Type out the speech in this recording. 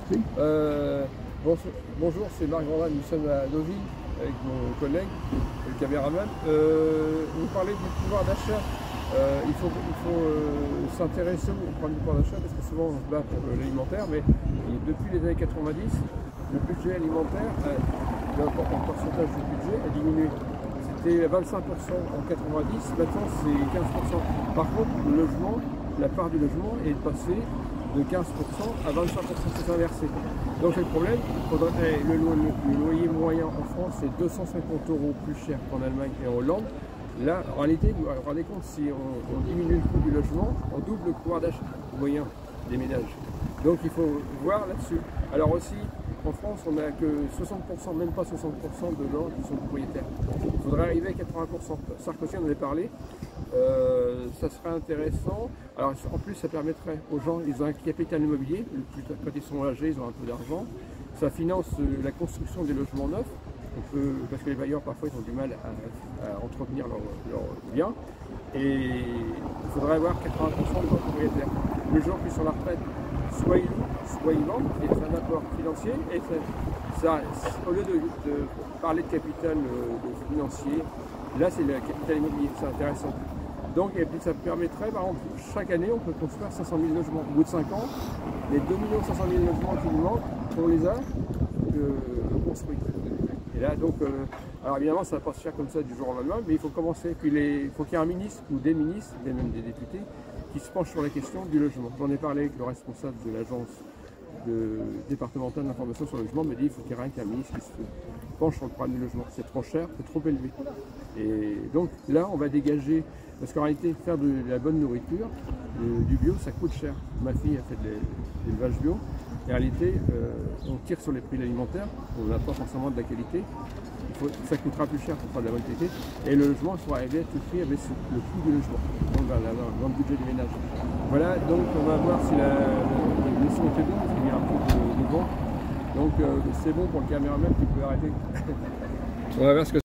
Oui. Bonjour, c'est Marc Grandin, nous sommes à Deauville avec mon collègue, le caméraman. Vous parlez du pouvoir d'achat. Il faut s'intéresser au problème du pouvoir d'achat parce que souvent on se bat pour l'alimentaire, mais depuis les années 90, le budget alimentaire, le pourcentage du budget a diminué. C'était 25% en 90, maintenant c'est 15%. Par contre, le logement, la part du logement est passée de 15% à 25%, c'est inversé. Donc c'est le problème, le loyer moyen en France c'est 250 € plus cher qu'en Allemagne et en Hollande. Là, en réalité, vous vous rendez compte, si on diminue le coût du logement, on double le pouvoir d'achat moyen des ménages. Donc il faut voir là-dessus. Alors aussi, en France, on n'a que 60%, même pas 60% de gens qui sont propriétaires. Il faudrait arriver à 80%. Sarkozy en avait parlé. Ça serait intéressant. Alors en plus, ça permettrait aux gens, ils ont un capital immobilier, quand ils sont âgés, ils ont un peu d'argent. Ça finance la construction des logements neufs. Parce que les bailleurs parfois ils ont du mal à entretenir leurs biens, et il faudrait avoir 80% de gens propriétaires. Le jour qu'ils sont à la retraite, soit ils louent, soit ils vendent, et c'est un apport financier, et ça, au lieu de parler de capital financier, là c'est le capital immobilier, c'est intéressant. Donc et puis ça permettrait, par exemple, chaque année on peut construire 500 000 logements. Au bout de 5 ans, les 2 500 000 logements qui nous manquent, on les a construits. Et là, donc, alors évidemment, ça ne va pas se faire comme ça du jour au lendemain, mais il faut commencer. Puis il faut qu'il y ait un ministre ou des ministres, et même des députés, qui se penchent sur la question du logement. J'en ai parlé avec le responsable de l'agence départementale d'information sur le logement, il m'a dit qu'il faut qu'il y ait un ministre qui se penche sur le problème du logement. C'est trop cher, c'est trop élevé. Et donc là, on va dégager, parce qu'en réalité, faire de la bonne nourriture, du bio, ça coûte cher. Ma fille a fait de l'élevage bio. Et en réalité, on tire sur les prix alimentaires, on n'a pas forcément de la qualité, ça coûtera plus cher pour faire de la bonne qualité, et le logement, il faudra aider à tout prix avec le coût du logement, donc dans le budget des ménages. Voilà, donc on va voir si le son était bon, parce qu'il y a un peu de vent, donc c'est bon pour le caméraman qui peut arrêter. On va voir ce que